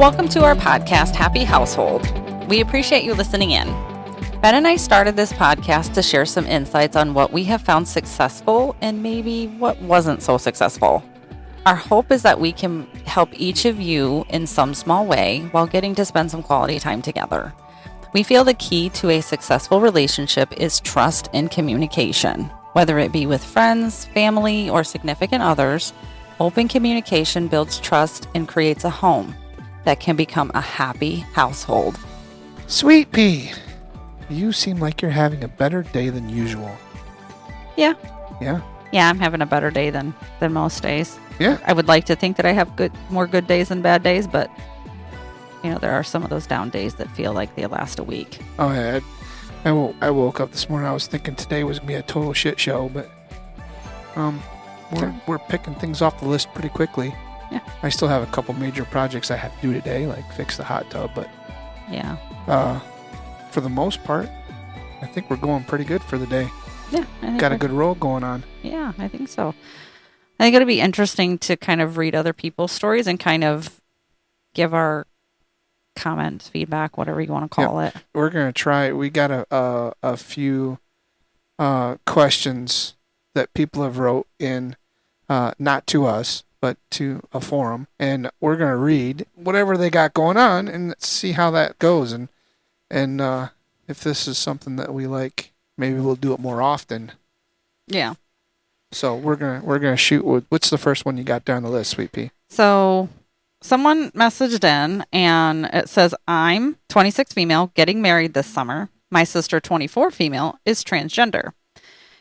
Welcome to our podcast, Happy Household. We appreciate you listening in. Ben and I started this podcast to share some insights on what we have found successful and maybe what wasn't so successful. Our hope is that we can help each of you in some small way while getting to spend some quality time together. We feel the key to a successful relationship is trust and communication. Whether it be with friends, family, or significant others, open communication builds trust and creates a home that can become a happy household. Sweet Pea, you seem like you're having a better day than usual. Yeah. Yeah? Yeah, I'm having a better day than most days. Yeah. I would like to think that I have more good days than bad days, but there are some of those down days that feel like they last a week. Oh, yeah. I woke up this morning, I was thinking today was going to be a total shit show, but we're picking things off the list pretty quickly. Yeah. I still have a couple major projects I have to do today, like fix the hot tub, but yeah. For the most part, I think we're going pretty good for the day. Yeah. Got a good roll going on. Yeah, I think so. I think it'll be interesting to kind of read other people's stories and kind of give our comments, feedback, whatever you want to call it. We're going to try. We got a few questions that people have wrote in, not to us, but to a forum. And we're going to read whatever they got going on and see how that goes. And if this is something that we like, maybe we'll do it more often. Yeah. So we're gonna shoot with, what's the first one you got down the list, Sweet Pea? So someone messaged in and it says, I'm 26 female, getting married this summer. My sister, 24 female, is transgender.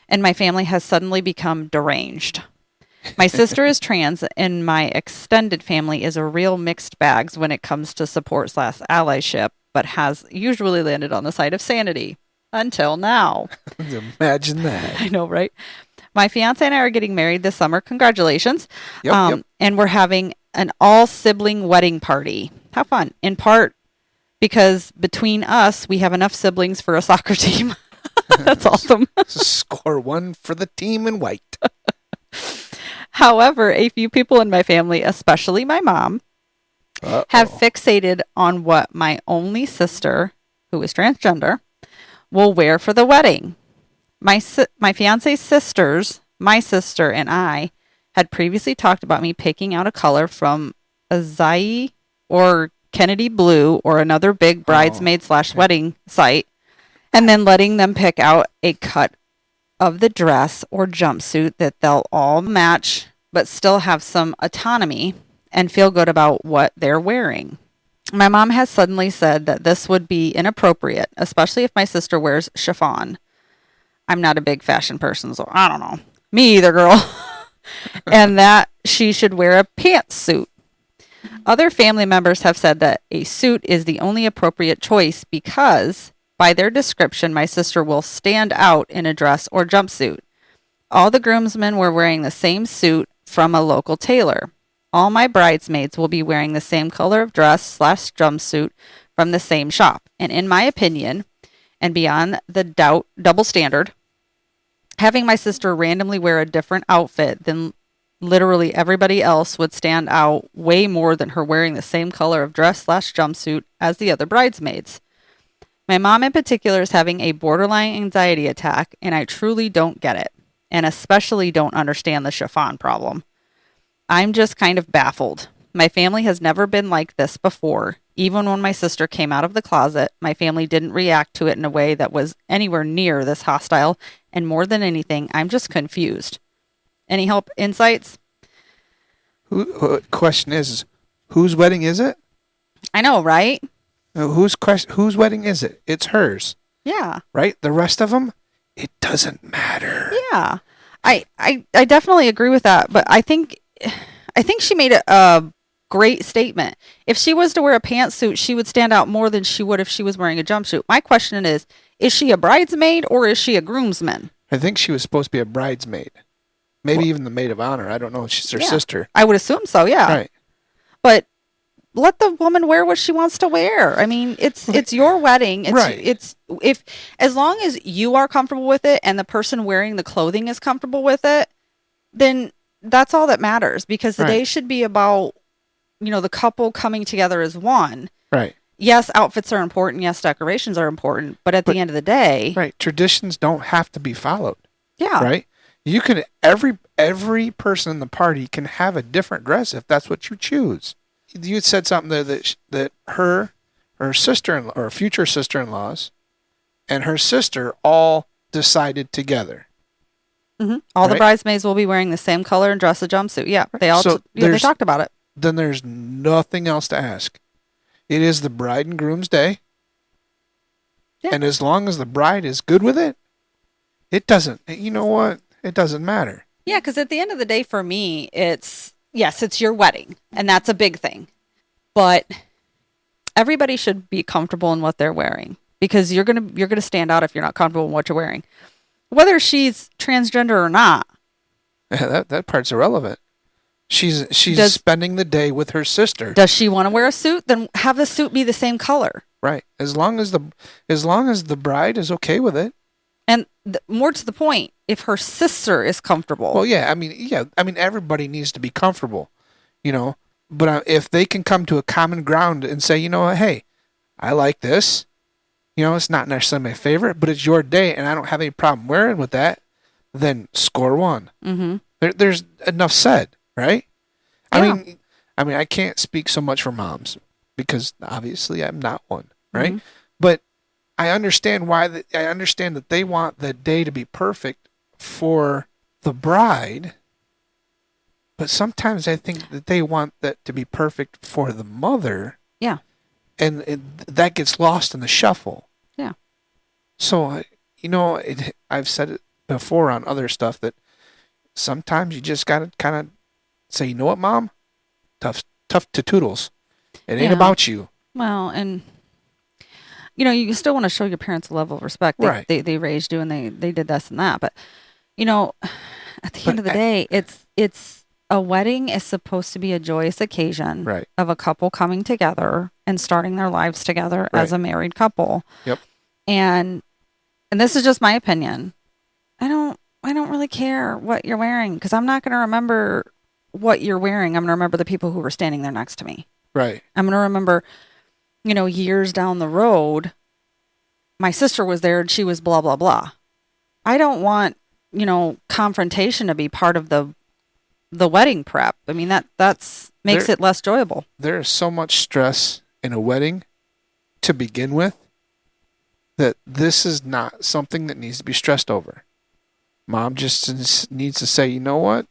And my family has suddenly become deranged. My sister is trans and my extended family is a real mixed bags when it comes to support/allyship, but has usually landed on the side of sanity. Until now. Imagine that. I know, right? My fiance and I are getting married this summer. Congratulations. Yep. And we're having an all-sibling wedding party. How fun. In part because between us, we have enough siblings for a soccer team. That's awesome. Score one for the team in white. However, a few people in my family, especially my mom, have fixated on what my only sister, who is transgender, will wear for the wedding. My fiance's sisters, my sister and I, had previously talked about me picking out a color from Azai or Kennedy Blue or another big bridesmaid/wedding site, and then letting them pick out a cut of the dress or jumpsuit that they'll all match, but still have some autonomy and feel good about what they're wearing. My mom has suddenly said that this would be inappropriate, especially if my sister wears chiffon. I'm not a big fashion person, so I don't know. Me either, girl. And that she should wear a pantsuit. Other family members have said that a suit is the only appropriate choice because, by their description, my sister will stand out in a dress or jumpsuit. All the groomsmen were wearing the same suit from a local tailor. All my bridesmaids will be wearing the same color of dress/jumpsuit from the same shop. And in my opinion, and beyond the double standard, having my sister randomly wear a different outfit than literally everybody else would stand out way more than her wearing the same color of dress/jumpsuit as the other bridesmaids. My mom in particular is having a borderline anxiety attack, and I truly don't get it, and especially don't understand the chiffon problem. I'm just kind of baffled. My family has never been like this before. Even when my sister came out of the closet, my family didn't react to it in a way that was anywhere near this hostile. And more than anything, I'm just confused. Any help, insights? Question is, whose wedding is it? I know, right? Whose wedding is it? It's hers. Yeah. Right? The rest of them, it doesn't matter. Yeah. I definitely agree with that, but I think she made a great statement. If she was to wear a pantsuit, she would stand out more than she would if she was wearing a jumpsuit. My question is she a bridesmaid or is she a groomsman? I think she was supposed to be a bridesmaid. Maybe even the maid of honor. I don't know. She's her sister. I would assume so, yeah. Right. But let the woman wear what she wants to wear. I mean, it's your wedding. It's as long as you are comfortable with it and the person wearing the clothing is comfortable with it, then that's all that matters, because the day should be about the couple coming together as one. Right. Yes, outfits are important. Yes, decorations are important. But at the end of the day. Right. Traditions don't have to be followed. Yeah. Right. You can, every person in the party can have a different dress if that's what you choose. You had said something there that her sister-in-law, or future sister-in-laws, and her sister all decided together. Mm-hmm. All the bridesmaids will be wearing the same color and dress, a jumpsuit. Yeah, they all they talked about it. Then there's nothing else to ask. It is the bride and groom's day. Yeah. And as long as the bride is good with it, it doesn't, you know what? It doesn't matter. Yeah, because at the end of the day, for me, it's your wedding, and that's a big thing. But everybody should be comfortable in what they're wearing, because you're gonna stand out if you're not comfortable in what you're wearing, whether she's transgender or not. Yeah, that part's irrelevant. She's spending the day with her sister. Does she want to wear a suit? Then have the suit be the same color. Right. As long as the bride is okay with it. And more to the point, if her sister is comfortable. Well, yeah. I mean, everybody needs to be comfortable, But if they can come to a common ground and say, hey, I like this. It's not necessarily my favorite, but it's your day, and I don't have any problem wearing with that. Then score one. Mm-hmm. There's enough said, right? Yeah. I mean, I can't speak so much for moms because obviously I'm not one, right? Mm-hmm. But I understand I understand that they want the day to be perfect for the bride, but sometimes I think that they want that to be perfect for the mother. Yeah. And that gets lost in the shuffle. Yeah. So, I've said it before on other stuff that sometimes you just got to kind of say, you know what, Mom? Tough to toodles. It ain't about you. Well, and you still want to show your parents a level of respect. Right. They raised you and they did this and that. But, at the end of the day, it's a wedding is supposed to be a joyous occasion of a couple coming together and starting their lives together as a married couple. Yep. And this is just my opinion. I don't really care what you're wearing, because I'm not going to remember what you're wearing. I'm going to remember the people who were standing there next to me. Right. I'm going to remember, years down the road, my sister was there and she was blah, blah, blah. I don't want, confrontation to be part of the wedding prep. I mean, that's makes it less enjoyable. There is so much stress in a wedding to begin with that this is not something that needs to be stressed over. Mom just needs to say, you know what?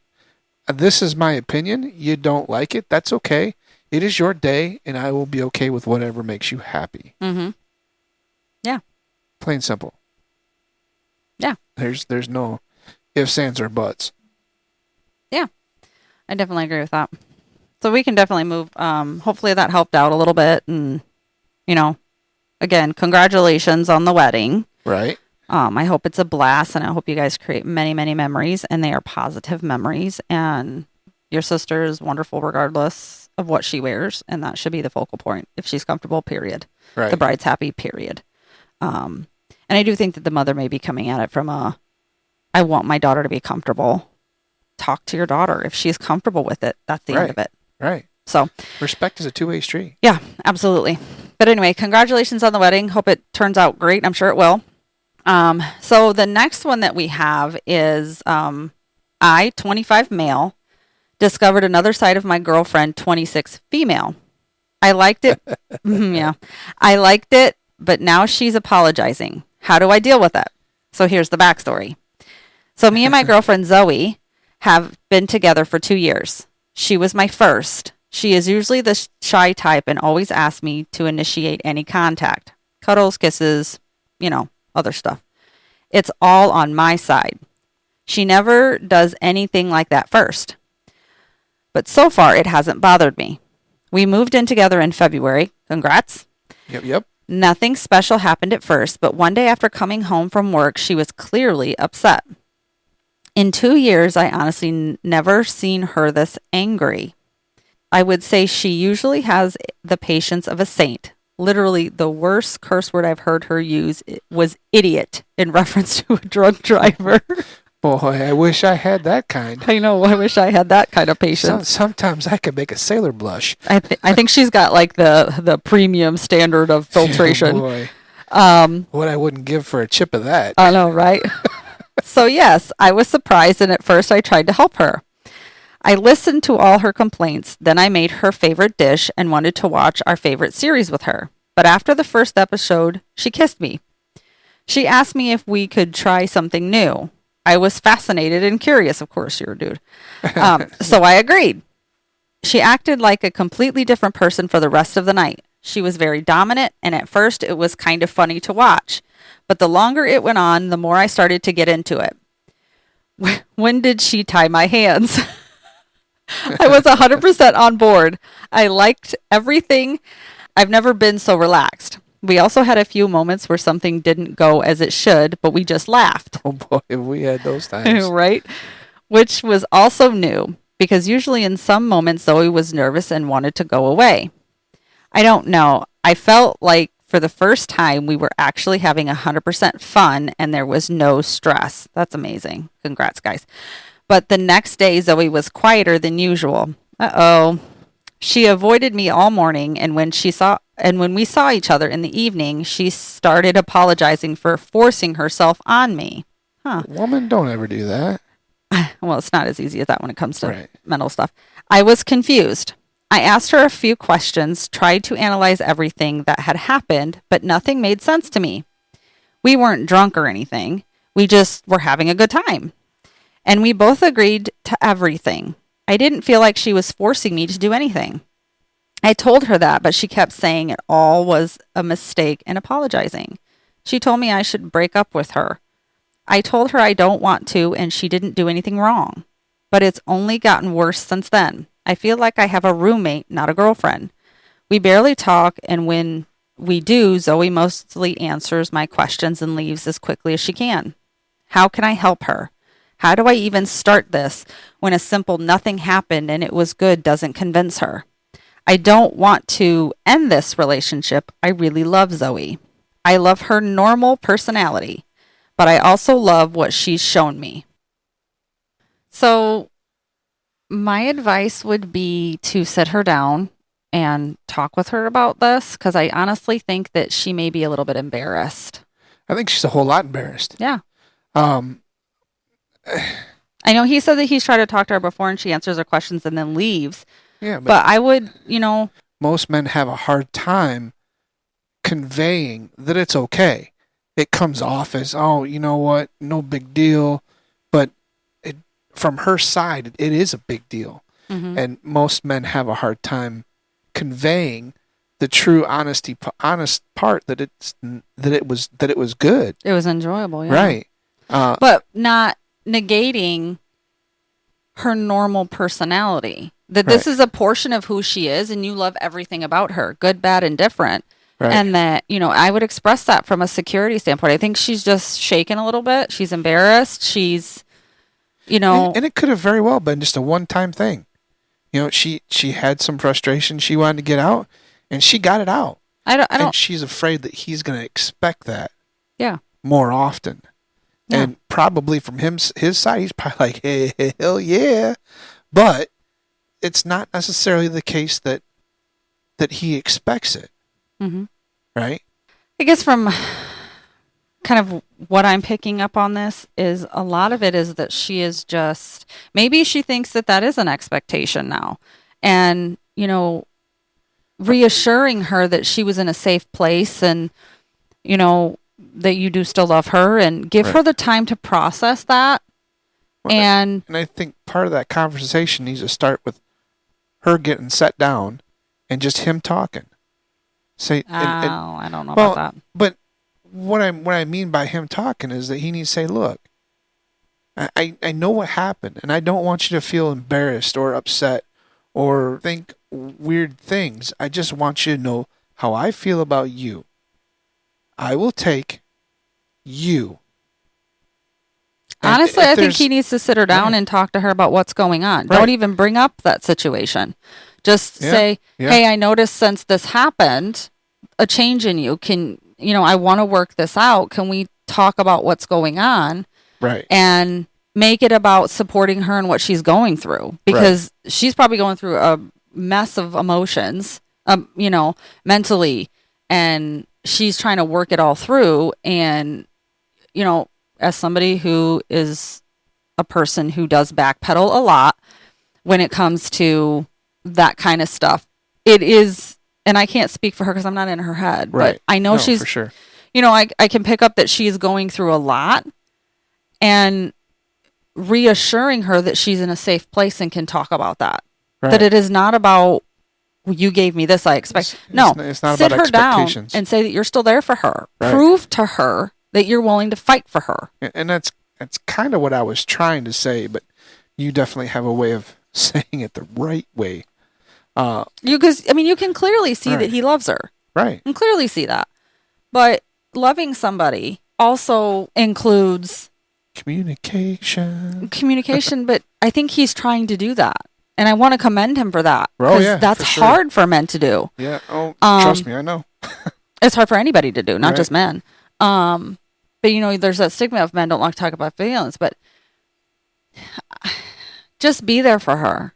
This is my opinion. You don't like it. That's okay. It is your day, and I will be okay with whatever makes you happy. Mm-hmm. Yeah. Plain simple. Yeah. There's no ifs, ands, or buts. Yeah. I definitely agree with that. So we can definitely move. Hopefully that helped out a little bit. And, again, congratulations on the wedding. Right. I hope it's a blast, and I hope you guys create many, many memories, and they are positive memories. And your sister is wonderful regardless of what she wears, and that should be the focal point. If she's comfortable, period. Right. The bride's happy, period. And I do think that the mother may be coming at it from I want my daughter to be comfortable. Talk to your daughter. If she's comfortable with it, that's the end of it. Right. So respect is a two-way street. Yeah, absolutely. But anyway, congratulations on the wedding. Hope it turns out great. I'm sure it will. So the next one that we have is, I, 25 male, discovered another side of my girlfriend, 26 female. I liked it. Yeah, I liked it, but now she's apologizing. How do I deal with it? So here's the backstory. So me and my girlfriend, Zoe, have been together for 2 years. She was my first. She is usually the shy type and always asks me to initiate any contact. Cuddles, kisses, other stuff. It's all on my side. She never does anything like that first. But so far, it hasn't bothered me. We moved in together in February. Congrats. Yep. Nothing special happened at first, but one day after coming home from work, she was clearly upset. In 2 years, I honestly never seen her this angry. I would say she usually has the patience of a saint. Literally, the worst curse word I've heard her use was idiot in reference to a drunk driver. Boy, I wish I had that kind. I know. I wish I had that kind of patience. Sometimes I could make a sailor blush. I think she's got like the premium standard of filtration. Boy. What I wouldn't give for a chip of that. I know, right? So yes, I was surprised, and at first I tried to help her. I listened to all her complaints, then I made her favorite dish and wanted to watch our favorite series with her. But after the first episode, she kissed me. She asked me if we could try something new. I was fascinated and curious, of course, you're a dude. So I agreed. She acted like a completely different person for the rest of the night. She was very dominant, and at first it was kind of funny to watch. But the longer it went on, the more I started to get into it. When did she tie my hands? I was 100% on board. I liked everything. I've never been so relaxed. We also had a few moments where something didn't go as it should, but we just laughed. Oh boy, have we had those times. Right? Which was also new, because usually in some moments Zoe was nervous and wanted to go away. I don't know. I felt like for the first time we were actually having 100% fun and there was no stress. That's amazing. Congrats, guys. But the next day Zoe was quieter than usual. Uh-oh. She avoided me all morning, and when we saw each other in the evening, she started apologizing for forcing herself on me. Huh. Woman, don't ever do that. Well, it's not as easy as that when it comes to mental stuff. I was confused. I asked her a few questions, tried to analyze everything that had happened, but nothing made sense to me. We weren't drunk or anything. We just were having a good time. And we both agreed to everything. I didn't feel like she was forcing me to do anything. I told her that, but she kept saying it all was a mistake and apologizing. She told me I should break up with her. I told her I don't want to, and she didn't do anything wrong. But it's only gotten worse since then. I feel like I have a roommate, not a girlfriend. We barely talk, and when we do, Zoe mostly answers my questions and leaves as quickly as she can. How can I help her? How do I even start this when a simple nothing happened and it was good doesn't convince her? I don't want to end this relationship. I really love Zoe. I love her normal personality, but I also love what she's shown me. So my advice would be to sit her down and talk with her about this, because I honestly think that she may be a little bit embarrassed. I think she's a whole lot embarrassed. Yeah. I know he said that he's tried to talk to her before and she answers her questions and then leaves. Yeah, but I would, most men have a hard time conveying that it's okay. It comes off as, oh, you know what, no big deal. But from her side, it is a big deal. Mm-hmm. And most men have a hard time conveying the true honest part that it was good. It was enjoyable, yeah. Right. But not negating her normal personality. That this is a portion of who she is, and you love everything about her, good, bad, and different. Right. And that, I would express that from a security standpoint. I think she's just shaken a little bit. She's embarrassed. She's, And it could have very well been just a one-time thing. She had some frustration she wanted to get out, and she got it out. I don't. And she's afraid that he's going to expect that. Yeah. More often. Yeah. And probably from his side, he's probably like, hey, hell yeah. But it's not necessarily the case that he expects it. Mm-hmm. Right? I guess from kind of what I'm picking up on this is a lot of it is that she is just, maybe she thinks that is an expectation now. And, reassuring her that she was in a safe place and, that you do still love her, and give her the time to process that. Well, and I think part of that conversation needs to start with her getting set down and just him talking. Say, I don't know about that. But what I mean by him talking is that he needs to say, look, I know what happened, and I don't want you to feel embarrassed or upset or think weird things. I just want you to know how I feel about you. I will take you. Honestly, I think he needs to sit her down and talk to her about what's going on. Right. Don't even bring up that situation. Just say, hey, I noticed since this happened, a change in you. I want to work this out. Can we talk about what's going on? Right. And, make it about supporting her and what she's going through, because she's probably going through a mess of emotions, mentally, and she's trying to work it all through. And, as somebody who is a person who does backpedal a lot when it comes to that kind of stuff, it is, and I can't speak for her because I'm not in her head, but I know she's, for sure. I can pick up that she's going through a lot, and reassuring her that she's in a safe place and can talk about that. Right. That it is not about, you gave me this, I expect. It's not sit about her down expectations. and say that you're still there for her. Right. Prove to her that you're willing to fight for her. And that's kind of what I was trying to say, but you definitely have a way of saying it the right way. You can clearly see that he loves her. Right. You can clearly see that. But loving somebody also includes communication, but I think he's trying to do that, and I want to commend him for that, because that's hard for men to do. Yeah. Trust me, I know. It's hard for anybody to do, not just men. But there's that stigma of men don't like to talk about feelings, but just be there for her.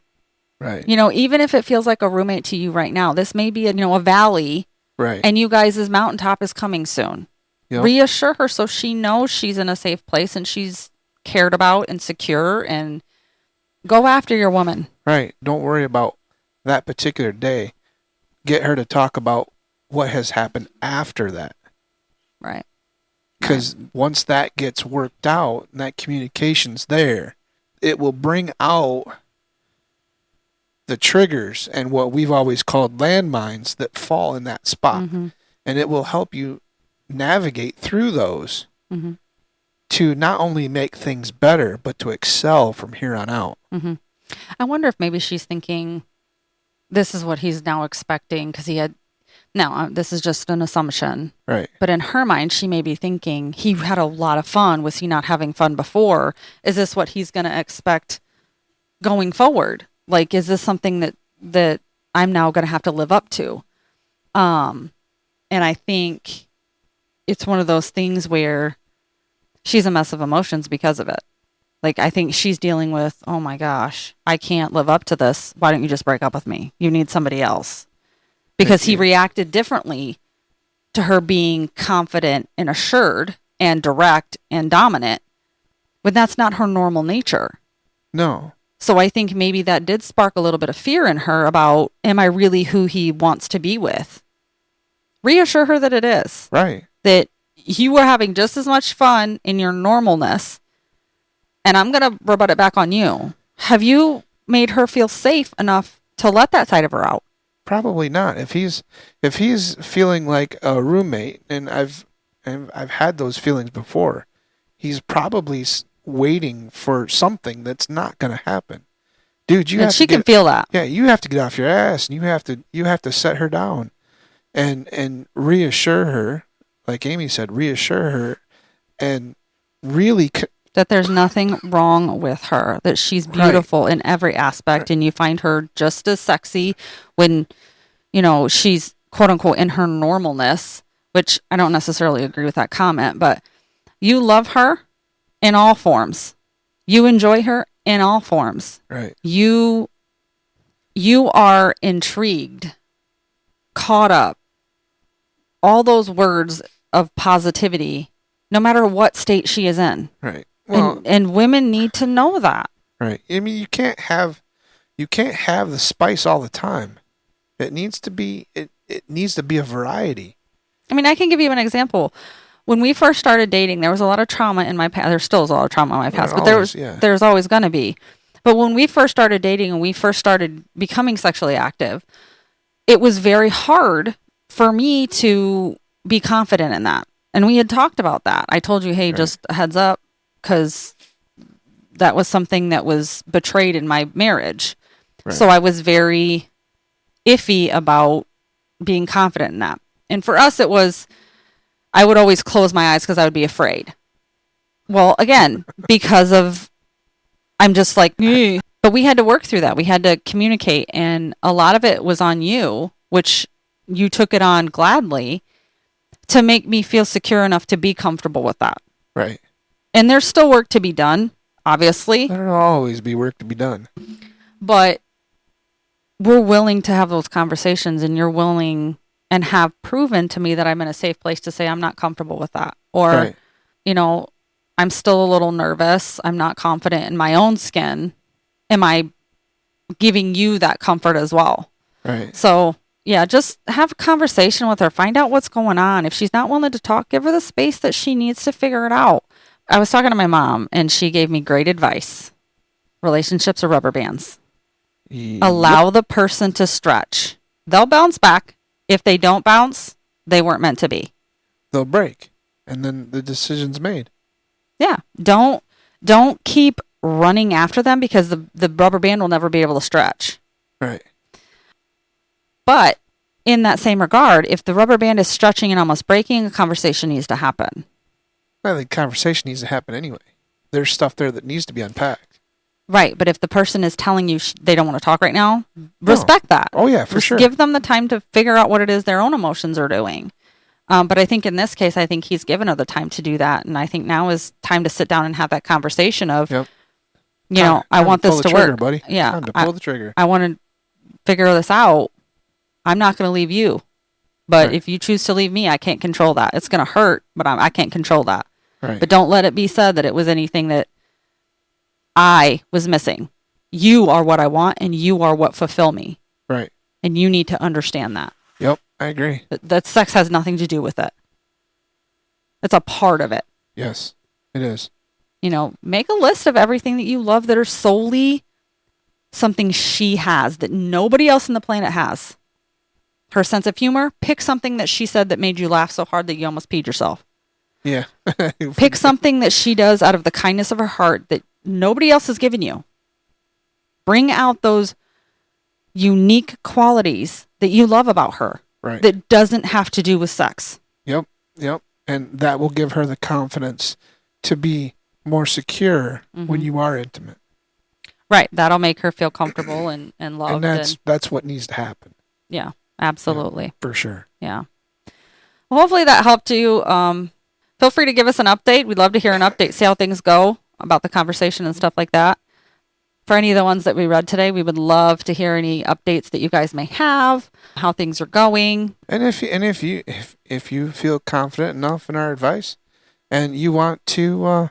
Right. Even if it feels like a roommate to you right now, this may be a valley, right? And you guys' mountaintop is coming soon. Yep. Reassure her so she knows she's in a safe place and she's cared about and secure, and go after your woman. Right. Don't worry about that particular day. Get her to talk about what has happened after that. Right. Because once that gets worked out and that communication's there, it will bring out the triggers and what we've always called landmines that fall in that spot. Mm-hmm. And it will help you navigate through those to not only make things better, but to excel from here on out. Mm-hmm. I wonder if maybe she's thinking this is what he's now expecting, because he had, now this is just an assumption. Right. But in her mind, she may be thinking he had a lot of fun. Was he not having fun before? Is this what he's going to expect going forward? Like, is this something that I'm now going to have to live up to? And I think it's one of those things where she's a mess of emotions because of it. Like, I think she's dealing with, oh my gosh, I can't live up to this. Why don't you just break up with me? You need somebody else. Because he reacted differently to her being confident and assured and direct and dominant, when that's not her normal nature. No. So I think maybe that did spark a little bit of fear in her about, am I really who he wants to be with? Reassure her that it is. Right. That you are having just as much fun in your normalness, and I'm going to rebut it back on you. Have you made her feel safe enough to let that side of her out? Probably not. If he's feeling like a roommate, and I've had those feelings before, he's probably waiting for something that's not going to happen. Dude, she can feel that. Yeah, you have to get off your ass, and you have to set her down and reassure her, like Amy said, reassure her, and really that there's nothing wrong with her, that she's beautiful in every aspect, and you find her just as sexy when, she's quote unquote in her normalness, which I don't necessarily agree with that comment, but you love her in all forms. You enjoy her in all forms. Right. You are intrigued, caught up, all those words of positivity, no matter what state she is in. Right. Well, and women need to know that. Right. I mean, you can't have the spice all the time. It needs to be a variety. I mean, I can give you an example. When we first started dating, there was a lot of trauma in my past. There still is a lot of trauma in my past, but there's always going to be. But when we first started dating and we first started becoming sexually active, it was very hard for me to be confident in that. And we had talked about that. I told you, hey, just a heads up, because that was something that was betrayed in my marriage. Right. So I was very iffy about being confident in that. And for us, it was, I would always close my eyes because I would be afraid. Well, again, because of, I'm just like, but we had to work through that. We had to communicate. And a lot of it was on you, which you took it on gladly, to make me feel secure enough to be comfortable with that. Right. And there's still work to be done. obviously. There'll always be work to be done. But we're willing to have those conversations, and you're willing and have proven to me that I'm in a safe place to say I'm not comfortable with that. Or, Right. I'm still a little nervous. I'm not confident in my own skin. Am I giving you that comfort as well? Right. So, yeah, just have a conversation with her. Find out what's going on. If she's not willing to talk, give her the space that she needs to figure it out. I was talking to my mom, and she gave me great advice. Relationships are rubber bands. Allow the person to stretch. They'll bounce back. If they don't bounce, they weren't meant to be. They'll break, and then the decision's made. Yeah. Don't keep running after them, because the rubber band will never be able to stretch. Right. But in that same regard, if the rubber band is stretching and almost breaking, a conversation needs to happen. I think conversation needs to happen anyway. There's stuff there that needs to be unpacked. Right. But if the person is telling you they don't want to talk right now, respect that. Oh, yeah, for Just sure. give them the time to figure out what it is their own emotions are doing. But I think in this case, I think he's given her the time to do that. And I think now is time to sit down and have that conversation of, Yep. I want this to trigger, work. buddy. Yeah. Time to pull the trigger. I want to figure this out. I'm not going to leave you. But Right. if you choose to leave me, I can't control that. It's going to hurt, but I can't control that. Right. But don't let it be said that it was anything that I was missing. You are what I want, and you are what fulfill me. Right. And you need to understand that. Yep. I agree. That sex has nothing to do with it. It's a part of it. Yes, it is. Make a list of everything that you love that are solely something she has that nobody else on the planet has. Her sense of humor. Pick something that she said that made you laugh so hard that you almost peed yourself. Yeah. Pick something that she does out of the kindness of her heart that nobody else has given you. Bring out those unique qualities that you love about her. Right. That doesn't have to do with sex. Yep. And that will give her the confidence to be more secure when you are intimate. Right. That'll make her feel comfortable and loved. And that's what needs to happen. Yeah, absolutely. Yeah, for sure. Yeah. Well, hopefully that helped you. Feel free to give us an update. We'd love to hear an update, see how things go about the conversation and stuff like that. For any of the ones that we read today, we would love to hear any updates that you guys may have, how things are going. And if you feel confident enough in our advice, and you want to,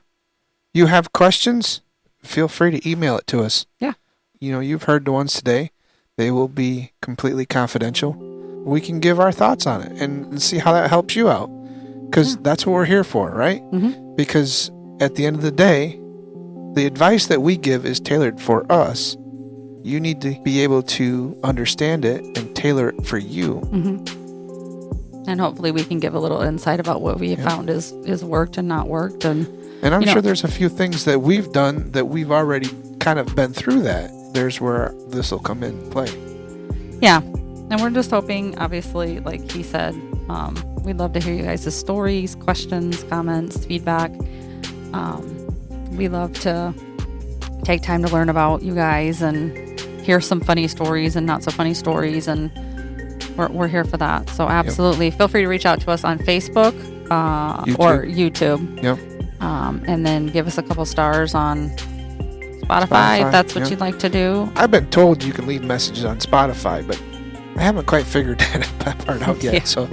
you have questions, feel free to email it to us. Yeah. You've heard the ones today. They will be completely confidential. We can give our thoughts on it and see how that helps you out, because that's what we're here for, right? Mm-hmm. Because at the end of the day, the advice that we give is tailored for us. You need to be able to understand it and tailor it for you. Mm-hmm. And hopefully we can give a little insight about what we found is worked and not worked. And I'm sure there's a few things that we've done that we've already kind of been through that. There's where this will come in play. Yeah. And we're just hoping, obviously, like he said, we'd love to hear you guys' stories, questions, comments, feedback. We love to take time to learn about you guys and hear some funny stories and not so funny stories, and we're here for that. So absolutely, feel free to reach out to us on Facebook or YouTube. Yep. And then give us a couple stars on Spotify if that's what you'd like to do. I've been told you can leave messages on Spotify, but I haven't quite figured that part out yet. So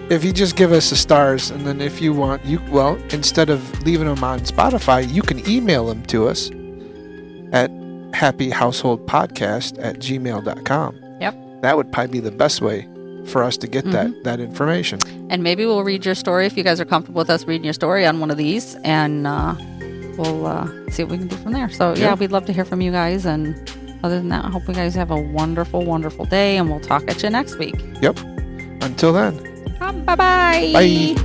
if you just give us the stars, and then if you want, instead of leaving them on Spotify, you can email them to us at happyhouseholdpodcast@gmail.com. Yep. That would probably be the best way for us to get that information. And maybe we'll read your story if you guys are comfortable with us reading your story on one of these, and we'll see what we can do from there. So we'd love to hear from you guys. And other than that, I hope you guys have a wonderful, wonderful day, and we'll talk at you next week. Yep. Until then. Bye-bye. Bye.